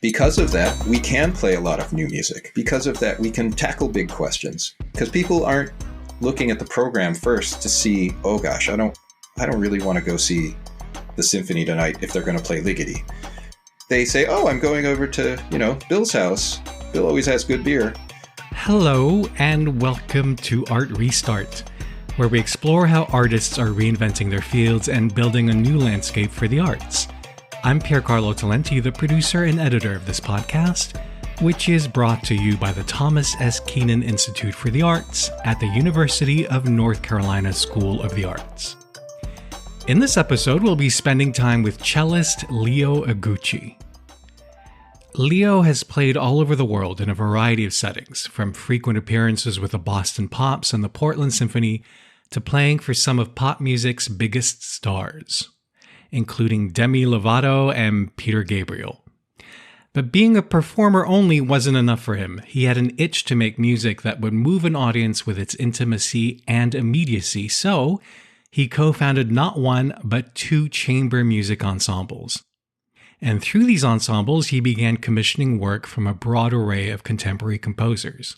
Because of that, we can play a lot of new music. Because of that, we can tackle big questions. Because people aren't looking at the program first to see, oh gosh, I don't really want to go see the symphony tonight if they're going to play Ligeti. They say, oh, I'm going over to, Bill's house. Bill always has good beer. Hello, and welcome to Art Restart, where we explore how artists are reinventing their fields and building a new landscape for the arts. I'm Piercarlo Talenti, the producer and editor of this podcast, which is brought to you by the Thomas S. Keenan Institute for the Arts at the University of North Carolina School of the Arts. In this episode, we'll be spending time with cellist Leo Eguchi. Leo has played all over the world in a variety of settings, from frequent appearances with the Boston Pops and the Portland Symphony to playing for some of pop music's biggest stars, including Demi, Lovato, and Peter Gabriel. But being a performer only wasn't enough for him. He had an itch to make music that would move an audience with its intimacy and immediacy, so he co-founded not one, but two chamber music ensembles. And through these ensembles, he began commissioning work from a broad array of contemporary composers.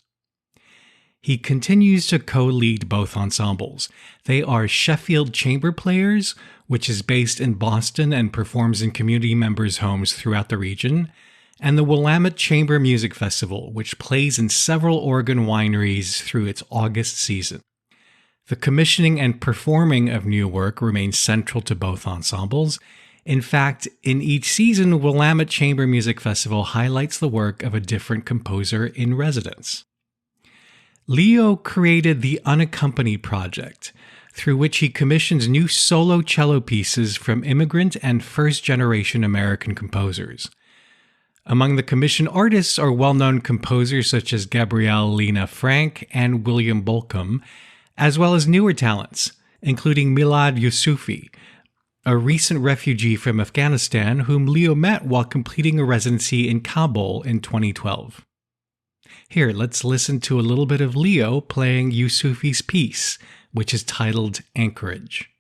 He continues to co-lead both ensembles. They are Sheffield Chamber Players, which is based in Boston and performs in community members' homes throughout the region, and the Willamette Chamber Music Festival, which plays in several Oregon wineries through its August season. The commissioning and performing of new work remains central to both ensembles. In fact, in each season, Willamette Chamber Music Festival highlights the work of a different composer in residence. Leo created the Unaccompanied Project, through which he commissions new solo cello pieces from immigrant and first-generation American composers. Among the commissioned artists are well-known composers such as Gabriel, Lena Frank, and William Bolcom, as well as newer talents, including Milad Yusufi, a recent refugee from Afghanistan whom Leo met while completing a residency in Kabul in 2012. Here, let's listen to a little bit of Leo playing Yusufi's piece, which is titled Anchorage.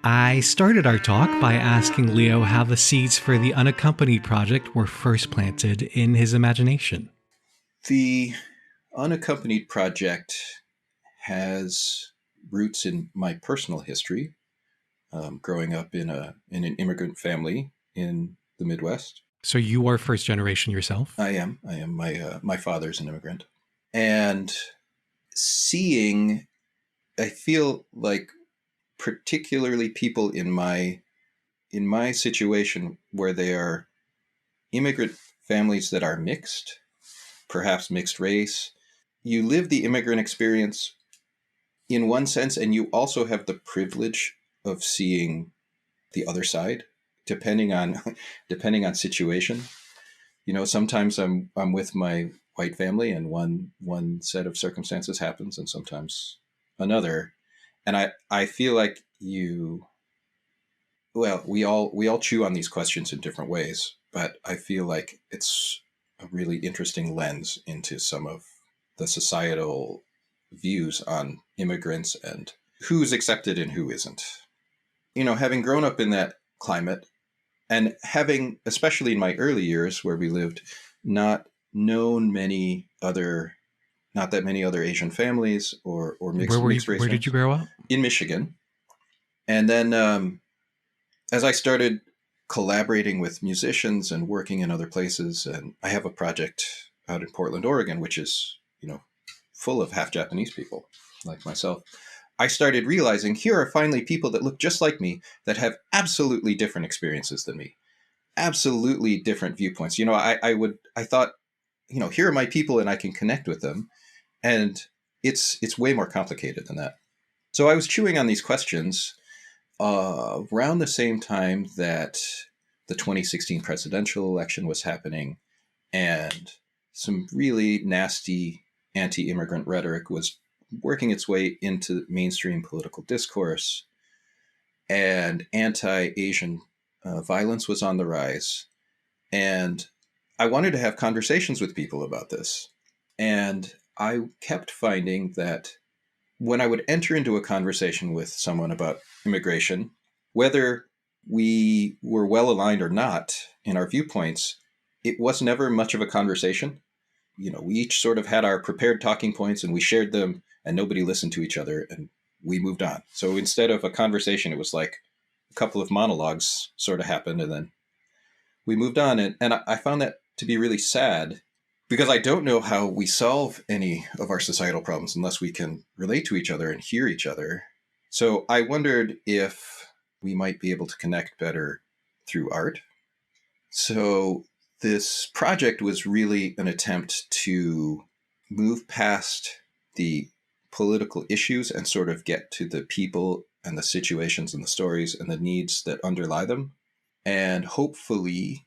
I started our talk by asking Leo how the seeds for the Unaccompanied Project were first planted in his imagination. The Unaccompanied Project has roots in my personal history, growing up in an immigrant family in the Midwest. So you are first generation yourself? I am. My father's an immigrant. And I feel like particularly people in my situation where they are immigrant families that are mixed, perhaps mixed race, you live the immigrant experience in one sense, and you also have the privilege of seeing the other side, depending on situation. Sometimes I'm with my white family and one set of circumstances happens, and sometimes another. And I feel like we all chew on these questions in different ways, but I feel like it's a really interesting lens into some of the societal views on immigrants and who's accepted and who isn't. Having grown up in that climate and having, especially in my early years where we lived, not known not that many other Asian families or mixed race. Where did you grow up? In Michigan. And then as I started collaborating with musicians and working in other places, and I have a project out in Portland, Oregon, which is, full of half Japanese people like myself, I started realizing here are finally people that look just like me that have absolutely different experiences than me, absolutely different viewpoints. I thought, here are my people and I can connect with them. And it's way more complicated than that. So I was chewing on these questions around the same time that the 2016 presidential election was happening. And some really nasty anti-immigrant rhetoric was working its way into mainstream political discourse, and anti-Asian violence was on the rise. And I wanted to have conversations with people about this. And I kept finding that when I would enter into a conversation with someone about immigration, whether we were well aligned or not in our viewpoints, it was never much of a conversation. We each sort of had our prepared talking points and we shared them, and nobody listened to each other, and we moved on. So instead of a conversation, it was like a couple of monologues sort of happened, and then we moved on. And I found that to be really sad, because I don't know how we solve any of our societal problems unless we can relate to each other and hear each other. So I wondered if we might be able to connect better through art. So this project was really an attempt to move past the political issues and sort of get to the people and the situations and the stories and the needs that underlie them, and hopefully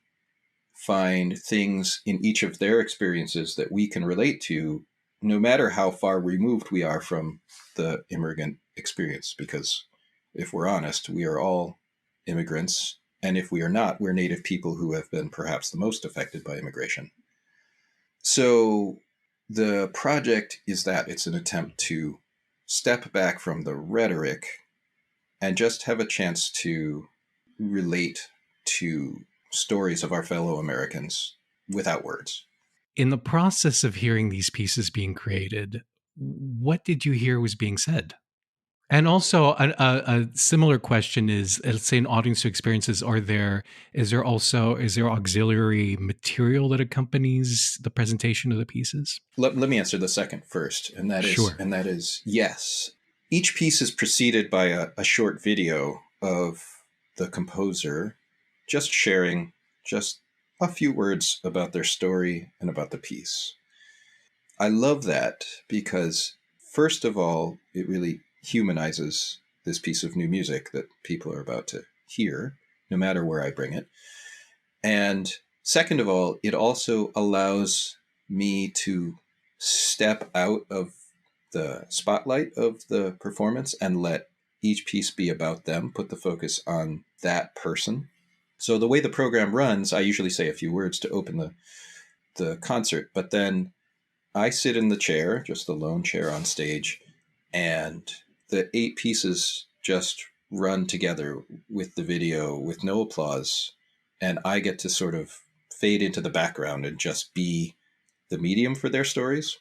find things in each of their experiences that we can relate to, no matter how far removed we are from the immigrant experience. Because if we're honest, we are all immigrants. And if we are not, we're Native people who have been perhaps the most affected by immigration. So the project is that it's an attempt to step back from the rhetoric and just have a chance to relate to stories of our fellow Americans without words. In the process of hearing these pieces being created, what did you hear was being said? And also, a similar question is: let's say in audience experiences, is there auxiliary material that accompanies the presentation of the pieces? Let me answer the second first, and that is yes. Each piece is preceded by a short video of the composer just sharing just a few words about their story and about the piece. I love that because, first of all, it really humanizes this piece of new music that people are about to hear, no matter where I bring it. And second of all, it also allows me to step out of the spotlight of the performance and let each piece be about them, put the focus on that person. So the way the program runs, I usually say a few words to open the concert, but then I sit in the chair, just the lone chair on stage, and the 8 pieces just run together with the video with no applause. And I get to sort of fade into the background and just be the medium for their stories,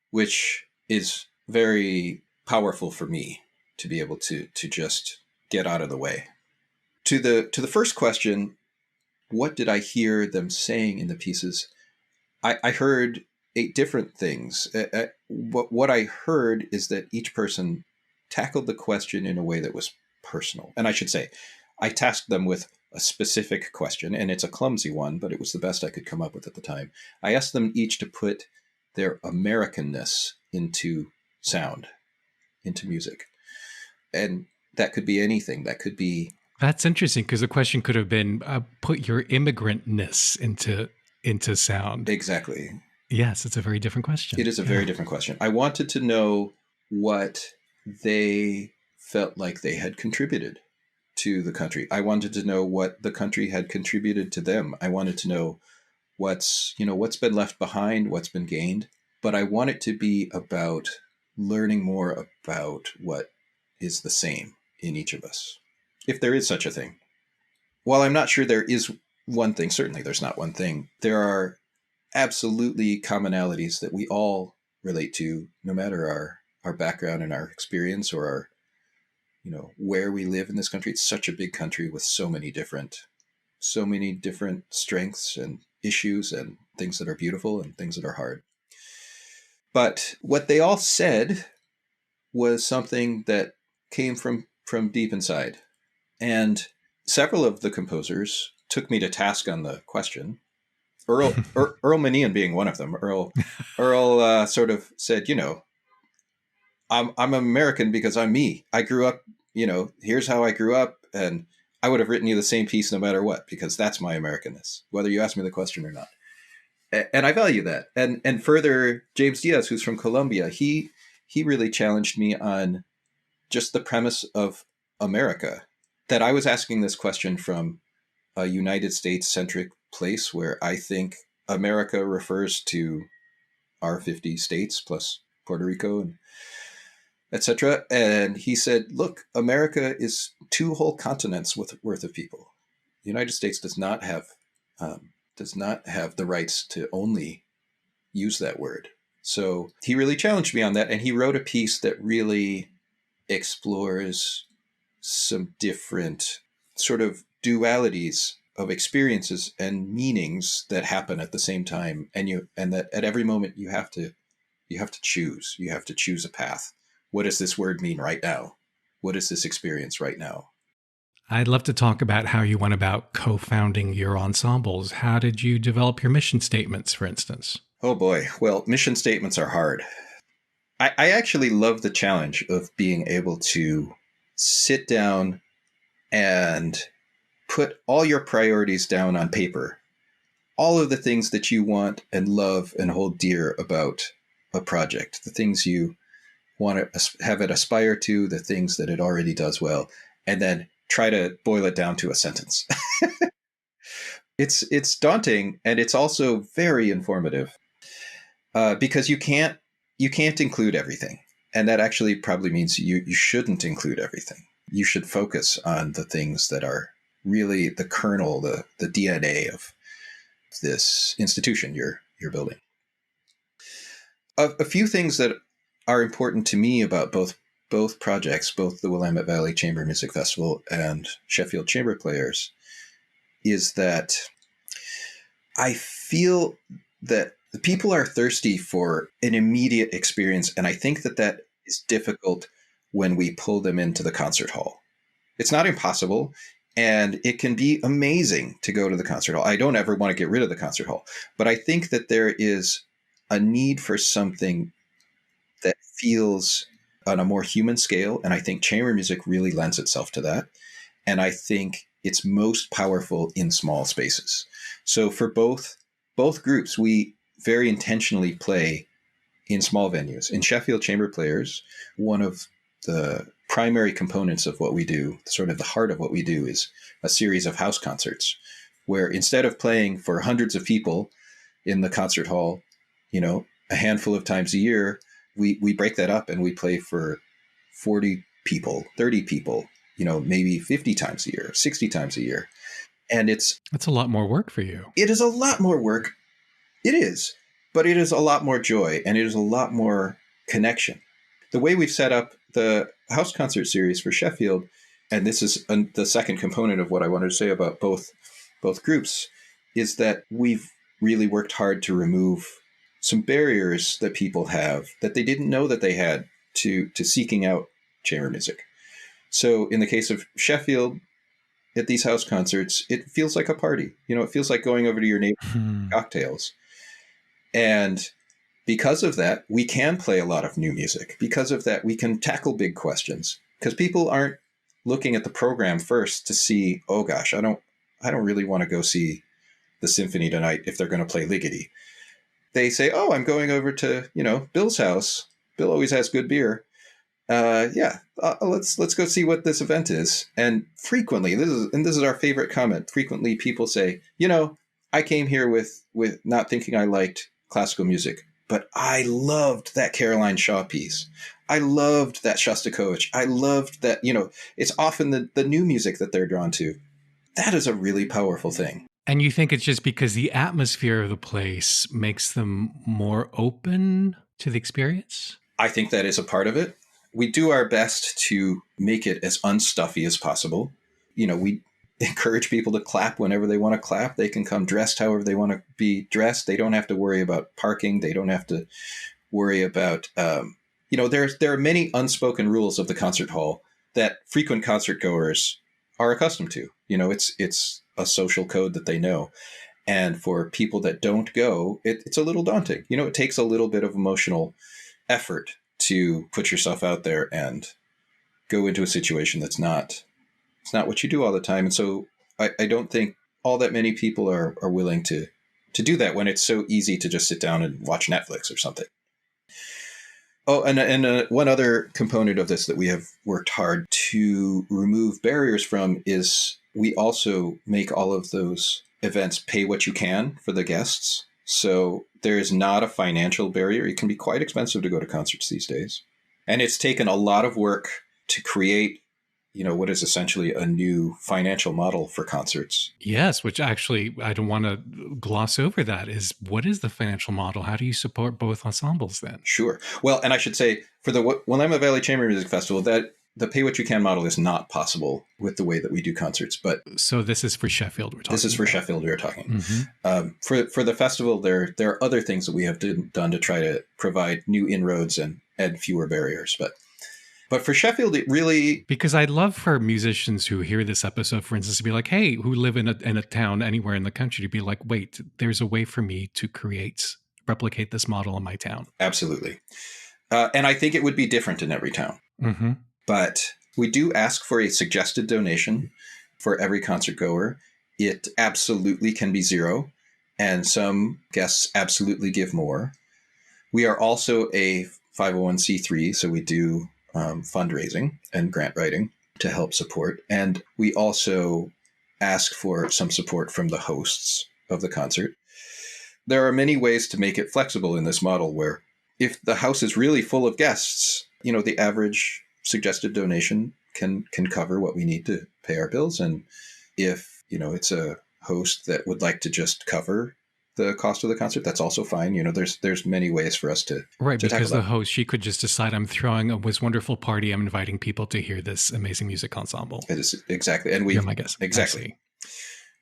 which is very powerful for me to be able to just get out of the way. To the first question, what did I hear them saying in the pieces? I heard 8 different things. What I heard is that each person tackled the question in a way that was personal. And I should say, I tasked them with a specific question, and it's a clumsy one, but it was the best I could come up with at the time. I asked them each to put their Americanness into sound, into music. And that could be anything. That could be... That's interesting, because the question could have been, put your immigrantness into sound. Exactly. Yes, it's a very different question. It is a very different question. I wanted to know what they felt like they had contributed to the country. I wanted to know what the country had contributed to them. I wanted to know what's been left behind, what's been gained. But I want it to be about learning more about what is the same in each of us, if there is such a thing. While I'm not sure there is one thing, certainly there's not one thing, there are absolutely commonalities that we all relate to, no matter our background and our experience or our, where we live in this country. It's such a big country with so many different strengths and issues and things that are beautiful and things that are hard. But what they all said was something that came from deep inside. And several of the composers took me to task on the question. Earl Manian being one of them. Earl sort of said, I'm American because I'm me. I grew up, here's how I grew up, and I would have written you the same piece no matter what, because that's my Americanness, whether you ask me the question or not. And I value that. And further, James Diaz, who's from Colombia, he really challenged me on just the premise of America. That I was asking this question from a United States centric place where I think America refers to our 50 states plus Puerto Rico and etc. And he said, look, America is 2 whole continents worth of people. The United States does not have the rights to only use that word. So he really challenged me on that, and he wrote a piece that really explores some different sort of dualities of experiences and meanings that happen at the same time, and that at every moment you have to choose. You have to choose a path. What does this word mean right now? What is this experience right now? I'd love to talk about how you went about co-founding your ensembles. How did you develop your mission statements, for instance? Oh boy. Well, mission statements are hard. I actually love the challenge of being able to sit down and put all your priorities down on paper. All of the things that you want and love and hold dear about a project, the things you want to have it aspire to, the things that it already does well, and then try to boil it down to a sentence. It's daunting, and it's also very informative because you can't include everything, and that actually probably means you shouldn't include everything. You should focus on the things that are really the kernel, the DNA of this institution you're building. A few things that are important to me about both projects, both the Willamette Valley Chamber Music Festival and Sheffield Chamber Players, is that I feel that the people are thirsty for an immediate experience, and I think that is difficult when we pull them into the concert hall. It's not impossible, and it can be amazing to go to the concert hall. I don't ever want to get rid of the concert hall, but I think that there is a need for something that feels on a more human scale, and I think chamber music really lends itself to that. And I think it's most powerful in small spaces. So for both groups, we very intentionally play in small venues. In Sheffield Chamber Players, one of the primary components of what we do, sort of the heart of what we do, is a series of house concerts where instead of playing for hundreds of people in the concert hall, a handful of times a year, we break that up and we play for 40 people, 30 people, maybe 50 times a year, 60 times a year. And that's a lot more work for you. It is a lot more work. It is, but it is a lot more joy, and it is a lot more connection. The way we've set up the house concert series for Sheffield, and this is the second component of what I wanted to say about both groups, is that we've really worked hard to remove some barriers that people have that they didn't know that they had to seeking out chamber music. So in the case of Sheffield, at these house concerts, it feels like a party. It feels like going over to your neighbor's cocktails. And because of that, we can play a lot of new music. Because of that, we can tackle big questions. Because people aren't looking at the program first to see, oh gosh, I don't really want to go see the symphony tonight if they're going to play Ligeti. They say, oh, I'm going over to, Bill's house. Bill always has good beer. Let's go see what this event is. And frequently, this is our favorite comment. Frequently, people say, I came here with not thinking I liked classical music, but I loved that Caroline Shaw piece. I loved that Shostakovich. I loved that, it's often the new music that they're drawn to. That is a really powerful thing. And you think it's just because the atmosphere of the place makes them more open to the experience? I think that is a part of it. We do our best to make it as unstuffy as possible. We encourage people to clap whenever they want to clap. They can come dressed however they want to be dressed. They don't have to worry about parking. They don't have to worry about, there are many unspoken rules of the concert hall that frequent concert goers are accustomed to. It's a social code that they know. And for people that don't go, it's a little daunting. It takes a little bit of emotional effort to put yourself out there and go into a situation it's not what you do all the time. And so I don't think all that many people are willing to to do that when it's so easy to just sit down and watch Netflix or something. Oh, and one other component of this that we have worked hard to remove barriers from is we also make all of those events pay what you can for the guests. So there is not a financial barrier. It can be quite expensive to go to concerts these days. And it's taken a lot of work to create, what is essentially a new financial model for concerts. Yes, which actually, I don't want to gloss over that, is what is the financial model? How do you support both ensembles then? Sure. Well, and I should say, for the Willamette Valley Chamber Music Festival, that the pay what you can model is not possible with the way that we do concerts. But so this is for Sheffield. This is for Sheffield. We're talking. Mm-hmm. For the festival, there are other things that we have done to try to provide new inroads and add fewer barriers. But for Sheffield, it really... Because I'd love for musicians who hear this episode, for instance, to be like, hey, who live in a town anywhere in the country, to be like, wait, there's a way for me to replicate this model in my town. Absolutely. And I think it would be different in every town. Mm-hmm. But we do ask for a suggested donation for every concert goer. It absolutely can be zero, and some guests absolutely give more. We are also a 501c3, so we do fundraising and grant writing to help support. And we also ask for some support from the hosts of the concert. There are many ways to make it flexible in this model where if the house is really full of guests, the average suggested donation can cover what we need to pay our bills. And if, it's a host that would like to just cover the cost of the concert, that's also fine. There's many ways for us to because the host, she could just decide, I'm throwing this wonderful party. I'm inviting people to hear this amazing music ensemble. It is exactly. And you're my guest. Exactly.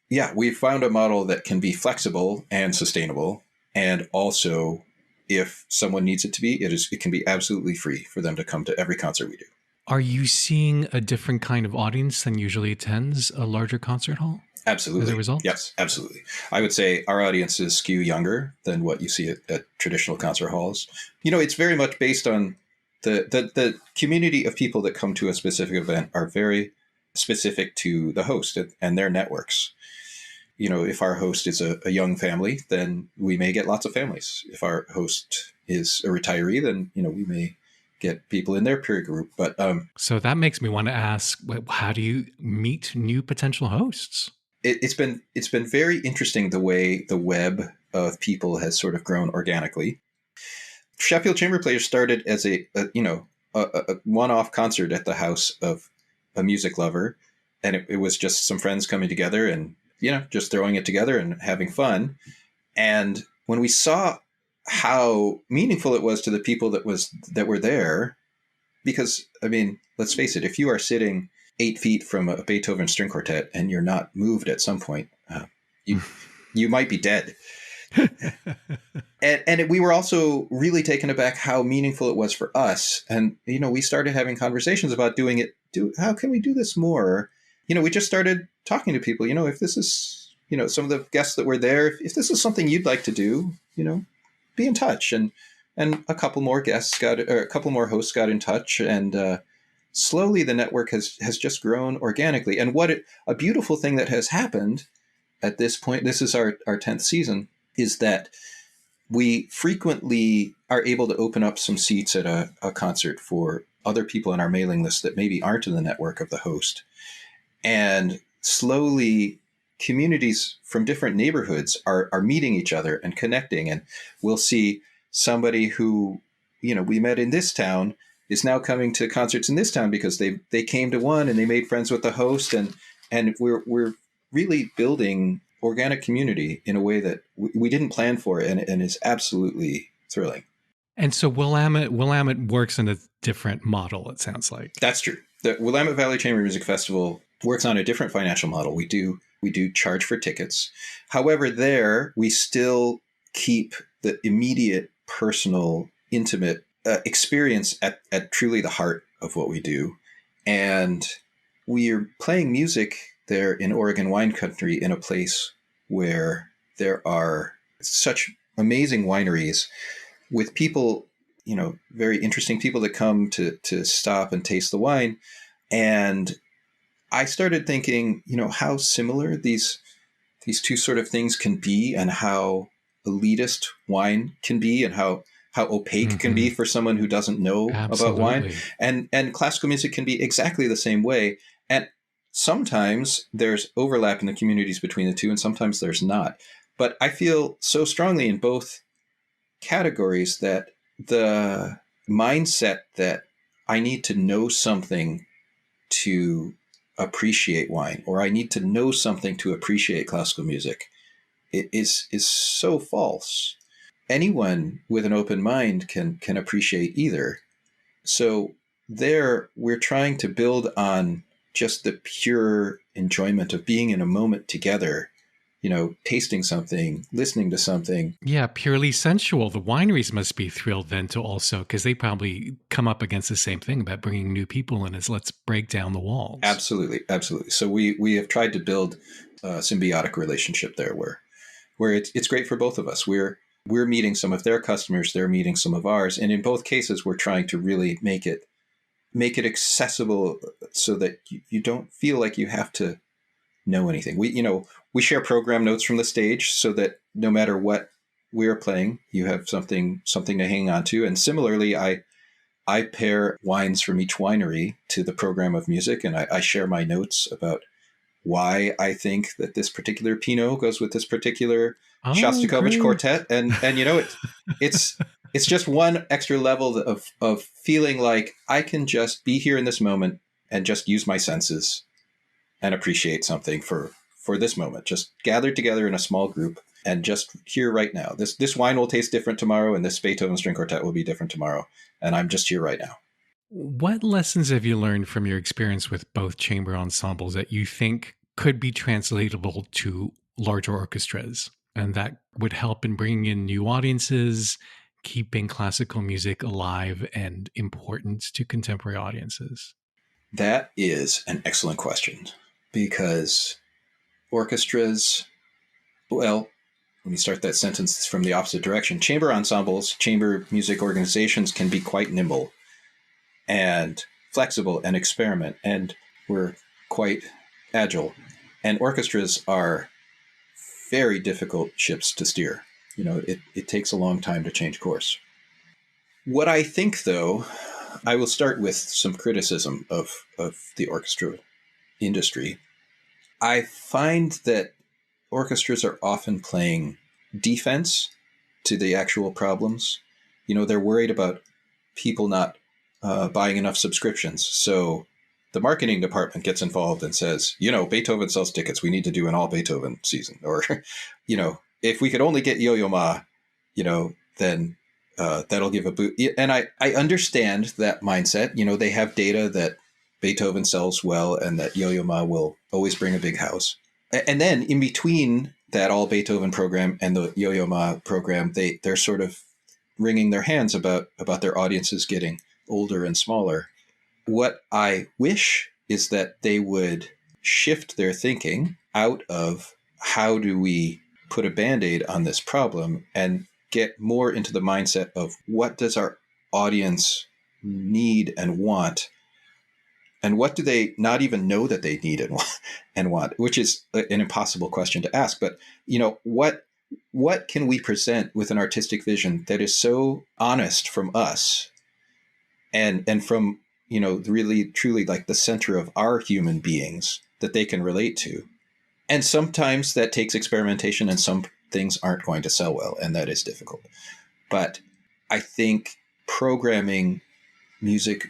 Yeah. We've found a model that can be flexible and sustainable. And also, if someone needs it to be, it can be absolutely free for them to come to every concert we do. Are you seeing a different kind of audience than usually attends a larger concert hall? Absolutely. As a result? Yes, absolutely. I would say our audiences skew younger than what you see at traditional concert halls. It's very much based on the community of people that come to a specific event are very specific to the host and their networks. If our host is a young family, then we may get lots of families. If our host is a retiree, then, we may get people in their peer group. But so that makes me want to ask, how do you meet new potential hosts? It's been very interesting the way the web of people has sort of grown organically. Sheffield Chamber Players started as a one-off concert at the house of a music lover, and it was just some friends coming together and just throwing it together and having fun. And when we saw how meaningful it was to the people that were there, because let's face it, if you are sitting 8 feet from a Beethoven string quartet and you're not moved at some point, you might be dead. and we were also really taken aback how meaningful it was for us. And, we started having conversations about doing it. How can we do this more? We just started talking to people, if this is, some of the guests that were there, if this is something you'd like to do, be in touch. And a couple more hosts got in touch, and slowly the network has just grown organically. And a beautiful thing that has happened at this point, this is our 10th season, is that we frequently are able to open up some seats at a concert for other people on our mailing list that maybe aren't in the network of the host. And slowly communities from different neighborhoods are meeting each other and connecting. And we'll see somebody who, we met in this town is now coming to concerts in this town because they came to one and they made friends with the host. And we're really building organic community in a way that we didn't plan for, and is absolutely thrilling. And so Willamette works in a different model, it sounds like. That's true. The Willamette Valley Chamber Music Festival works on a different financial model. We do charge for tickets. However, there we still keep the immediate, personal, intimate experience at truly the heart of what we do. And we are playing music there in Oregon wine country in a place where there are such amazing wineries with people, very interesting people that come to stop and taste the wine. And I started thinking, how similar these these two sort of things can be, and how elitist wine can be, and how opaque it can be for someone who doesn't know about wine. Absolutely. And classical music can be exactly the same way. And sometimes there's overlap in the communities between the two, and sometimes there's not. But I feel so strongly in both categories that the mindset that I need to know something to appreciate wine, or I need to know something to appreciate classical music, is so false. Anyone with an open mind can appreciate either. So there, we're trying to build on just the pure enjoyment of being in a moment together, tasting something, listening to something. Yeah, purely sensual. The wineries must be thrilled then to also, because they probably come up against the same thing about bringing new people in, is let's break down the walls. Absolutely, absolutely. So we have tried to build a symbiotic relationship there where it's great for both of us. We're meeting some of their customers, they're meeting some of ours, and in both cases, we're trying to really make it accessible so that you don't feel like you have to know anything. We share program notes from the stage so that no matter what we're playing, you have something to hang on to. And similarly, I pair wines from each winery to the program of music, and I share my notes about why I think that this particular Pinot goes with this particular Shostakovich quartet. And it's just one extra level of feeling like I can just be here in this moment and just use my senses and appreciate something for this moment. Just gathered together in a small group and just here right now. This wine will taste different tomorrow, and this Beethoven string quartet will be different tomorrow. And I'm just here right now. What lessons have you learned from your experience with both chamber ensembles that you think could be translatable to larger orchestras, and that would help in bringing in new audiences, keeping classical music alive and important to contemporary audiences? That is an excellent question, because orchestras, well, let me start that sentence from the opposite direction. Chamber ensembles, chamber music organizations can be quite nimble and flexible and experiment, and we're quite agile. And orchestras are very difficult ships to steer. It takes a long time to change course. What I think, though, I will start with some criticism of the orchestra industry. I find that orchestras are often playing defense to the actual problems. They're worried about people not buying enough subscriptions. So the marketing department gets involved and says, Beethoven sells tickets. We need to do an all Beethoven season. Or, if we could only get Yo-Yo Ma, then that'll give a boot. And I understand that mindset. They have data that Beethoven sells well and that Yo-Yo Ma will always bring a big house. And then in between that all Beethoven program and the Yo-Yo Ma program, they're sort of wringing their hands about their audiences getting older and smaller. What I wish is that they would shift their thinking out of how do we put a Band-Aid on this problem and get more into the mindset of what does our audience need and want, and what do they not even know that they need and want, which is an impossible question to ask. But, what can we present with an artistic vision that is so honest from us and from, really, truly like the center of our human beings that they can relate to? And sometimes that takes experimentation, and some things aren't going to sell well, and that is difficult. But I think programming music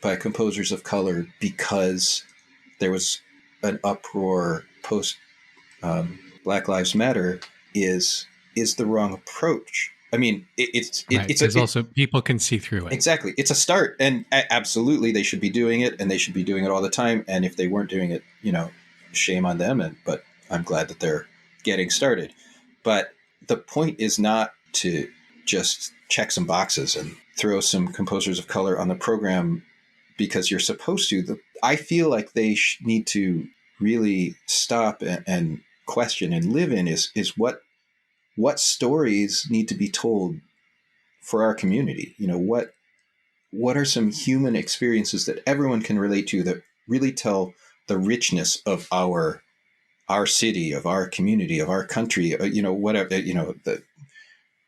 by composers of color because there was an uproar post Black Lives Matter is the wrong approach. I mean, it's also people can see through it. Exactly. It's a start, and absolutely they should be doing it, and they should be doing it all the time. And if they weren't doing it, shame on them. But I'm glad that they're getting started. But the point is not to just check some boxes and throw some composers of color on the program because you're supposed to. I feel like they need to really stop and question and live in is what stories need to be told for our community. What are some human experiences that everyone can relate to that really tell the richness of our our city, of our community, of our country, whatever, the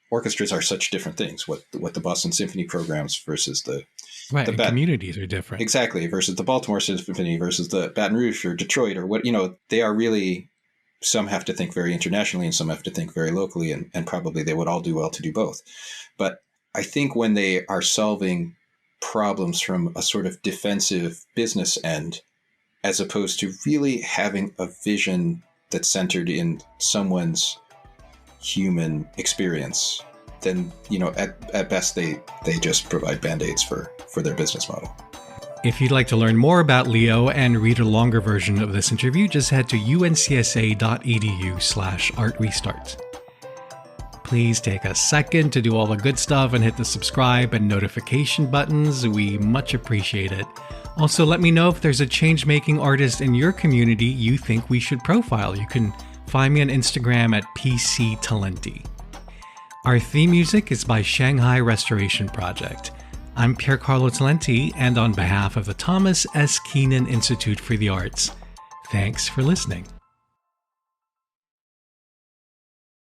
orchestras are such different things. What the Boston Symphony programs versus the communities are different. Exactly, versus the Baltimore Symphony versus the Baton Rouge or Detroit or what, they are really, some have to think very internationally and some have to think very locally, and probably they would all do well to do both. But I think when they are solving problems from a sort of defensive business end, as opposed to really having a vision that's centered in someone's human experience, then, at best they just provide band-aids for their business model. If you'd like to learn more about Leo and read a longer version of this interview, just head to uncsa.edu/artrestart. Please take a second to do all the good stuff and hit the subscribe and notification buttons. We much appreciate it. Also, let me know if there's a change-making artist in your community you think we should profile. You can find me on Instagram at PCTalenti. Our theme music is by Shanghai Restoration Project. I'm Piercarlo Talenti, and on behalf of the Thomas S. Keenan Institute for the Arts, thanks for listening.